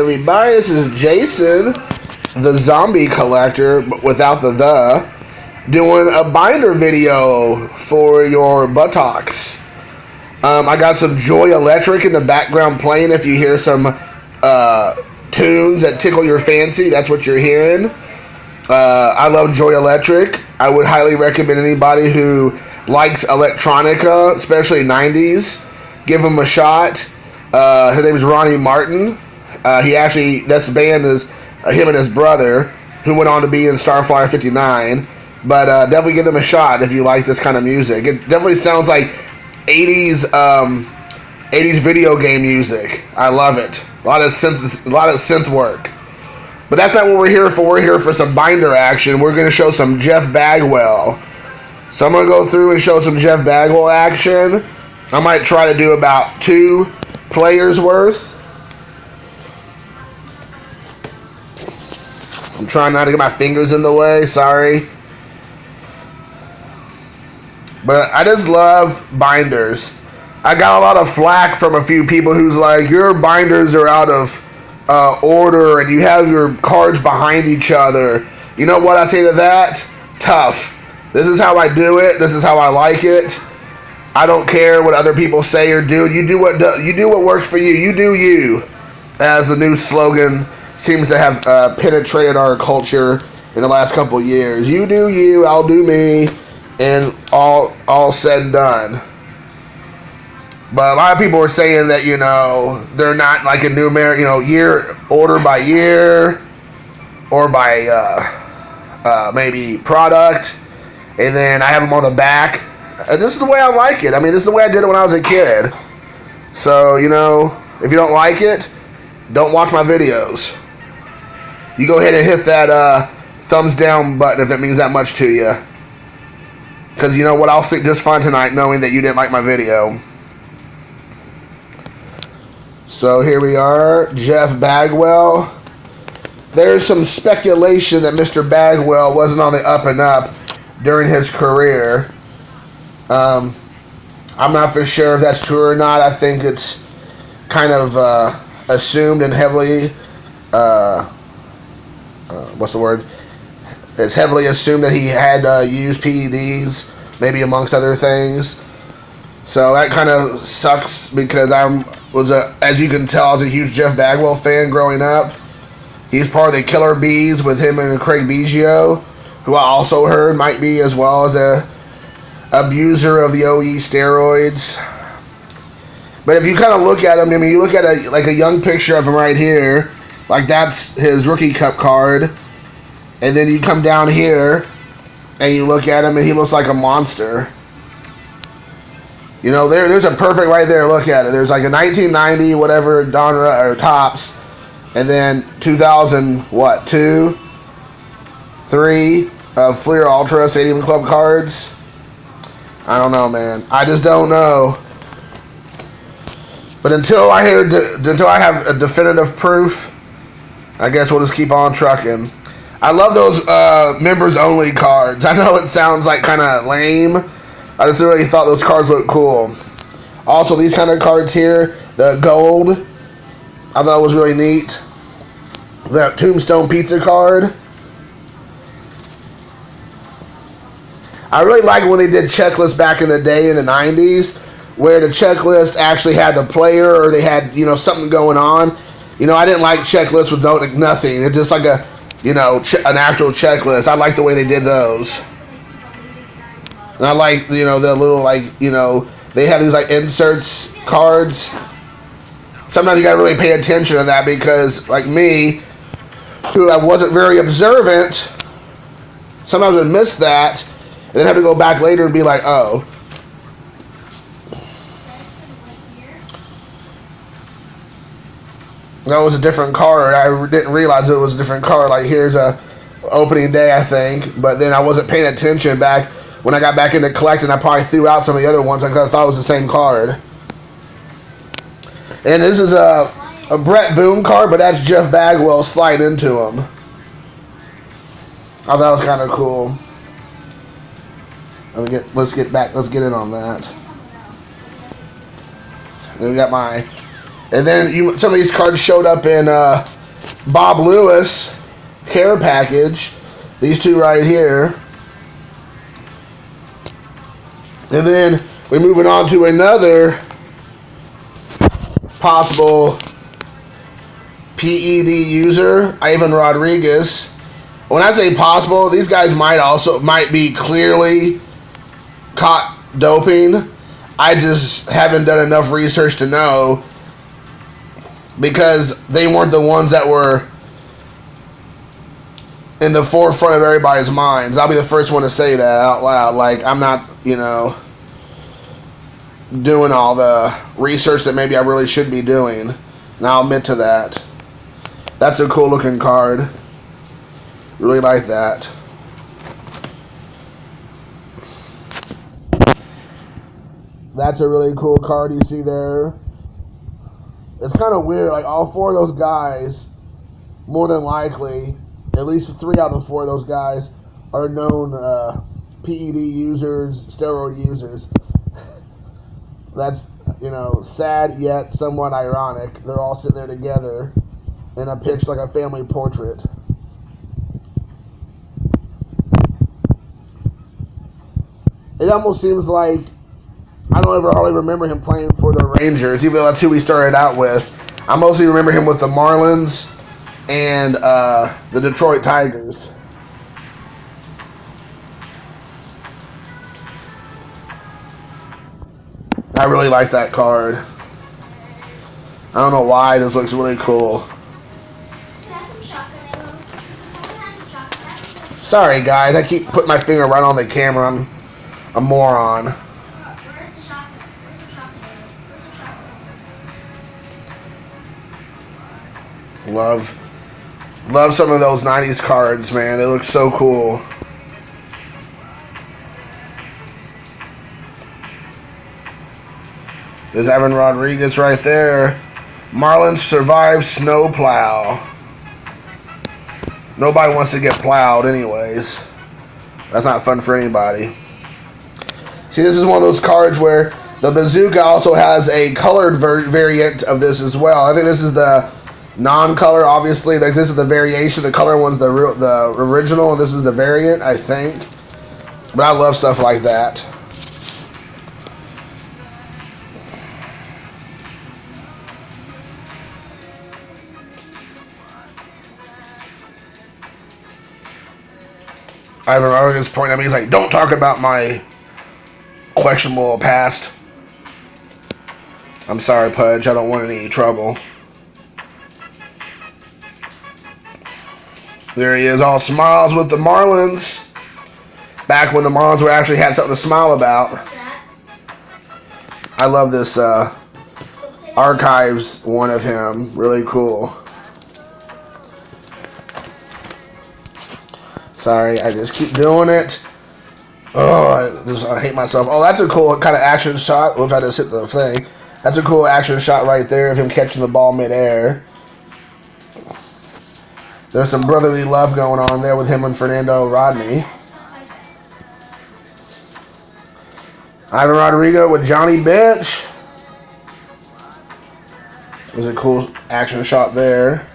everybody, this is Jason, the zombie collector, but without the, doing a binder video for your buttocks. I got some Joy Electric in the background playing. If you hear some tunes that tickle your fancy, that's what you're hearing. I love Joy Electric. I would highly recommend anybody who likes electronica, especially 90s, give him a shot. His name is Ronnie Martin. That's the band is him and his brother, who went on to be in Starflyer 59. But definitely give them a shot if you like this kind of music. It definitely sounds like 80s video game music. I love it. A lot of synth work. But that's not what we're here for. We're here for some binder action. We're going to show some Jeff Bagwell. So I'm going to go through and show some Jeff Bagwell action. I might try to do about 2 players worth. I'm trying not to get my fingers in the way, sorry. But I just love binders. I got a lot of flack from a few people who's like, your binders are out of order and you have your cards behind each other. You know what I say to that? Tough. This is how I do it. This is how I like it. I don't care what other people say or do. You do what works for you. You do you, as the new slogan seems to have penetrated our culture in the last couple of years. You do you, I'll do me, and all said and done. But a lot of people are saying that, they're not like a numeric, year, order by year, or by maybe product, and then I have them on the back. This is the way I like it. I mean, this is the way I did it when I was a kid. So, if you don't like it, don't watch my videos. You go ahead and hit that thumbs down button if it means that much to you. Because you know what, I'll sleep just fine tonight knowing that you didn't like my video. So here we are, Jeff Bagwell. There's some speculation that Mr. Bagwell wasn't on the up and up during his career. I'm not for sure if that's true or not. I think it's kind of assumed and heavily, It's heavily assumed that he had used PEDs, maybe amongst other things. So that kind of sucks because as you can tell, I was a huge Jeff Bagwell fan growing up. He's part of the Killer Bees with him and Craig Biggio, who I also heard might be as well as a abuser of the OE steroids. But if you kind of look at him, I mean, you look at a young picture of him right here, like that's his rookie cup card, and then you come down here and you look at him and he looks like a monster. There's a perfect right there. Look at it. There's like a 1990 whatever Donruss or Topps, and then 2002, 3 Fleer Ultra Stadium Club cards. I don't know, man. I just don't know. But until I have a definitive proof, I guess we'll just keep on trucking. I love those members only cards. I know it sounds like kind of lame. I just really thought those cards looked cool. Also, these kind of cards here, the gold, I thought was really neat. The Tombstone Pizza card. I really like when they did checklists back in the day in the 90s, where the checklist actually had the player or they had, something going on. I didn't like checklists with nothing. It's just like an actual checklist. I like the way they did those. And I like, the little, they have these, inserts cards. Sometimes you gotta really pay attention to that because, like me, who I wasn't very observant, sometimes I miss that, and then have to go back later and be like, oh. That was a different card. I didn't realize it was a different card. Like, here's a opening day, I think. But then I wasn't paying attention back when I got back into collecting. I probably threw out some of the other ones because I thought it was the same card. And this is a Brett Boone card, but that's Jeff Bagwell sliding into him. I thought that was kind of cool. Let's get in on that. Then we got my And then some of these cards showed up in Bob Lewis care package. These two right here. And then we're moving on to another possible PED user, Ivan Rodriguez. When I say possible, these guys might be clearly caught doping. I just haven't done enough research to know, because they weren't the ones that were in the forefront of everybody's minds. I'll be the first one to say that out loud. Like, I'm not, doing all the research that maybe I really should be doing. And I'll admit to that. That's a cool looking card. Really like that. That's a really cool card you see there. It's kind of weird. Like, all four of those guys, more than likely, at least 3 out of the 4 of those guys are known PED users, steroid users. That's, sad yet somewhat ironic. They're all sitting there together in a picture, like a family portrait. It almost seems like I don't ever hardly remember him playing for the Rangers, even though that's who we started out with. I mostly remember him with the Marlins and the Detroit Tigers. I really like that card. I don't know why, it just looks really cool. Sorry guys, I keep putting my finger right on the camera. I'm a moron. Love some of those 90s cards, man. They look so cool. There's Ivan Rodriguez right there. Marlins survive snowplow. Nobody wants to get plowed anyways. That's not fun for anybody. See, this is one of those cards where the Bazooka also has a colored variant of this as well. I think this is the non-color, obviously. Like, this is the variation. The color one's the original, and this is the variant, I think. But I love stuff like that. Ivan Rodriguez pointing at me. He's like, "Don't talk about my questionable past." I'm sorry, Pudge. I don't want any trouble. There he is, all smiles with the Marlins. Back when the Marlins actually had something to smile about. I love this archives one of him. Really cool. Sorry, I just keep doing it. Oh, I hate myself. Oh, that's a cool kind of action shot. Whoops, I just hit the thing. That's a cool action shot right there of him catching the ball midair. There's some brotherly love going on there with him and Fernando Rodney. Ivan Rodriguez with Johnny Bench. There's a cool action shot there.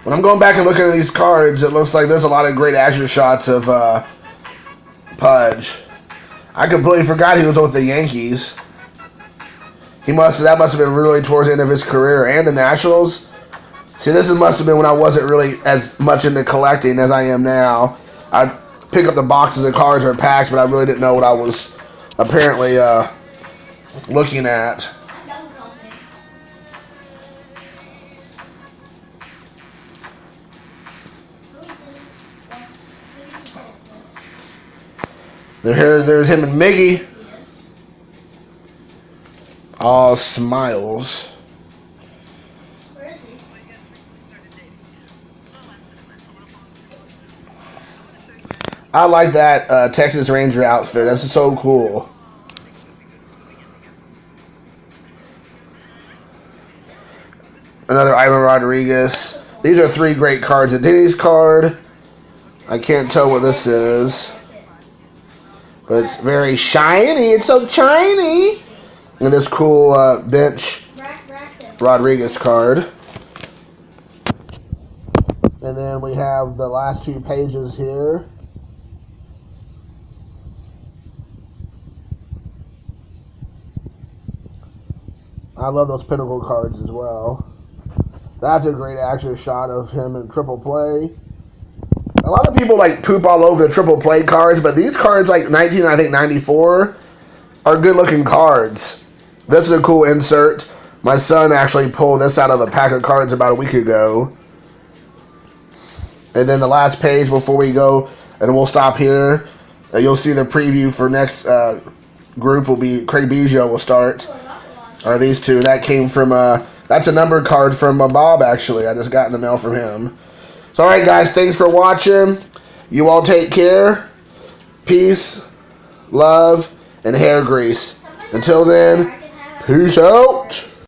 When I'm going back and looking at these cards, it looks like there's a lot of great action shots of Pudge. I completely forgot he was with the Yankees. That must have been really towards the end of his career, and the Nationals. See, this must have been when I wasn't really as much into collecting as I am now. I'd pick up the boxes of cards or packs, but I really didn't know what I was apparently looking at. There's him and Miggy. All smiles. Where is he? I like that Texas Ranger outfit. That's so cool. Another Ivan Rodriguez. These are 3 great cards. A Denny's card. I can't tell what this is. But it's very shiny. It's so shiny. And this cool bench Rodriguez card. And then we have the last 2 pages here. I love those Pinnacle cards as well. That's a great action shot of him in triple play. A lot of people like poop all over the triple play cards, but these cards like 94 are good looking cards. This is a cool insert. My son actually pulled this out of a pack of cards about a week ago. And then the last page before we go, and we'll stop here. You'll see the preview for next group will be Craig Biggio will start. Or these 2. That came from, that's a numbered card from Bob, actually. I just got in the mail from him. So, alright, guys, thanks for watching. You all take care. Peace, love, and hair grease. Until then, peace out.